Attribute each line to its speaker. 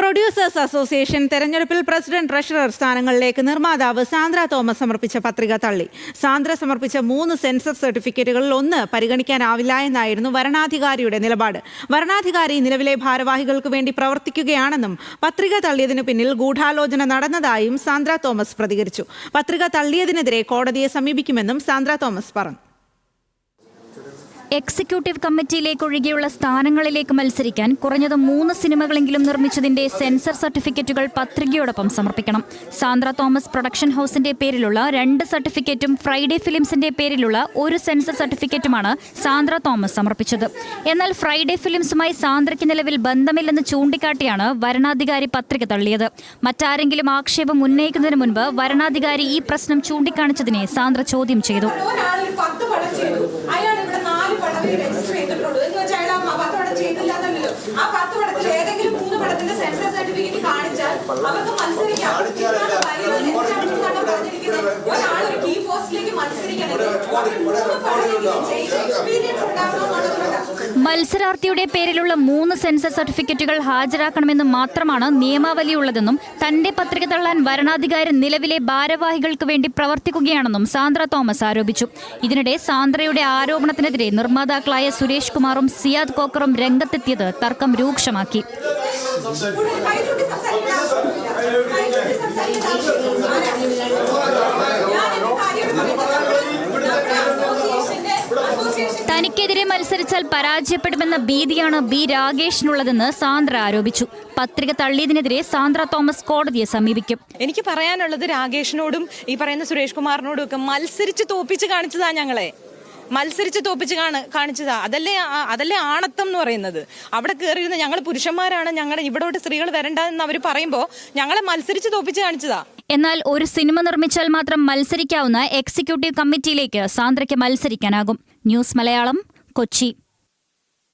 Speaker 1: Producers association തെരഞ്ഞെടുപ്പിൽ president treasurer സ്ഥാനങ്ങളിലേക്ക് നിർമ്മാതാവ് സാന്ദ്ര തോമസ് സമർപ്പിച്ച പത്രിക തള്ളി. സാന്ദ്ര സമർപ്പിച്ച 3 സെൻസർ സർട്ടിഫിക്കറ്റുകളിൽ 1 പരിഗണിക്കാനാവില്ല എന്നായിരുന്നു വരണാധികാരിയുടെ നിലപാട്. വരണാധികാരി നിലവിലെ ഭാരവാഹികൾക്ക് വേണ്ടി പ്രവർത്തിക്കുകയാണെന്നും പത്രിക തള്ളിയതിനു പിന്നിൽ ഗൂഢാലോചന നടന്നതായും സാന്ദ്ര തോമസ് പ്രതികരിച്ചു. പത്രിക തള്ളിയതിനെതിരെ കോടതിയെ സമീപിക്കുമെന്നും സാന്ദ്ര തോമസ് പറഞ്ഞു.
Speaker 2: എക്സിക്യൂട്ടീവ് കമ്മിറ്റിയിലേക്ക് ഒഴികെയുള്ള സ്ഥാനങ്ങളിലേക്ക് മത്സരിക്കാൻ കുറഞ്ഞത് 3 സിനിമകളെങ്കിലും നിർമ്മിച്ചതിന്റെ സെൻസർ സർട്ടിഫിക്കറ്റുകൾ പത്രികയോടൊപ്പം സമർപ്പിക്കണം. സാന്ദ്ര തോമസ് പ്രൊഡക്ഷൻ ഹൌസിന്റെ പേരിലുള്ള 2 സർട്ടിഫിക്കറ്റും ഫ്രൈഡേ ഫിലിംസിന്റെ പേരിലുള്ള 1 സെൻസർ സർട്ടിഫിക്കറ്റുമാണ് സാന്ദ്ര തോമസ് സമർപ്പിച്ചത്. എന്നാൽ ഫ്രൈഡേ ഫിലിംസുമായി സാന്ദ്രയ്ക്ക് നിലവിൽ ബന്ധമില്ലെന്ന് ചൂണ്ടിക്കാട്ടിയാണ് വരണാധികാരി പത്രിക തള്ളിയത്. മറ്റാരെങ്കിലും ആക്ഷേപം ഉന്നയിക്കുന്നതിന് മുൻപ് വരണാധികാരി ഈ പ്രശ്നം ചൂണ്ടിക്കാണിച്ചതിനെ സാന്ദ്ര ചോദ്യം ചെയ്തു.
Speaker 3: രജിസ്റ്റർ ചെയ്തിട്ടുള്ളൂ എന്ന് വെച്ചാൽ അയാൾ 10 പടം ചെയ്തില്ലാന്നല്ലോ. ആ 10 പടത്തിൽ ഏതെങ്കിലും 3 പടത്തിന്റെ സെൻസർ സർട്ടിഫിക്കറ്റ് കാണിച്ചാൽ അവർക്ക് മത്സരിക്കാം. ഒരാൾ ഒരു കീ പോസ്റ്റിലേക്ക് മത്സരിക്കണമെങ്കിൽ എക്സ്പീരിയൻസ് ഉണ്ടാകണമെന്നുള്ളതാണ്.
Speaker 2: മത്സരാർത്ഥിയുടെ പേരിലുള്ള 3 സെൻസർ സർട്ടിഫിക്കറ്റുകൾ ഹാജരാക്കണമെന്ന് മാത്രമാണ് നിയമാവലിയുള്ളതെന്നും തന്റെ പത്രിക തള്ളാൻ വരണാധികാരി നിലവിലെ ഭാരവാഹികൾക്ക് വേണ്ടി പ്രവർത്തിക്കുകയാണെന്നും സാന്ദ്ര തോമസ് ആരോപിച്ചു. ഇതിനിടെ സാന്ദ്രയുടെ ആരോപണത്തിനെതിരെ നിർമ്മാതാക്കളായ സുരേഷ് കുമാറും സിയാദ് കോക്കറും രംഗത്തെത്തിയത് തർക്കം രൂക്ഷമാക്കി. തനിക്കെതിരെ മത്സരിച്ചാൽ പരാജയപ്പെടുമെന്ന ഭീതിയാണ് ബി രാഗേഷിനുള്ളതെന്ന് സാന്ദ്ര ആരോപിച്ചു. പത്രിക തള്ളിയതിനെതിരെ സാന്ദ്ര തോമസ് കോടതിയെ സമീപിക്കും.
Speaker 4: എനിക്ക് പറയാനുള്ളത് രാഗേഷിനോടും ഈ പറയുന്ന സുരേഷ് കുമാറിനോടും ഒക്കെ മത്സരിച്ച് തോപ്പിച്ച് കാണിച്ചതാ. ഞങ്ങളെ മത്സരിച്ച് തോപ്പിച്ച് കാണിച്ചതാ. അതല്ലേ ആണത്തം എന്ന് പറയുന്നത്. അവിടെ കയറിയിരുന്ന ഞങ്ങൾ പുരുഷന്മാരാണ്, ഞങ്ങളുടെ ഇവിടോട്ട് സ്ത്രീകൾ വരണ്ടെന്ന് അവർ പറയുമ്പോൾ ഞങ്ങളെ മത്സരിച്ച് തോപ്പിച്ച് കാണിച്ചതാ.
Speaker 2: എന്നാൽ ഒരു സിനിമ നിർമ്മിച്ചാൽ മാത്രം മത്സരിക്കാവുന്ന എക്സിക്യൂട്ടീവ് കമ്മിറ്റിയിലേക്ക് സാന്ദ്രയ്ക്ക് മത്സരിക്കാനാകും. ന്യൂസ് മലയാളം, കൊച്ചി.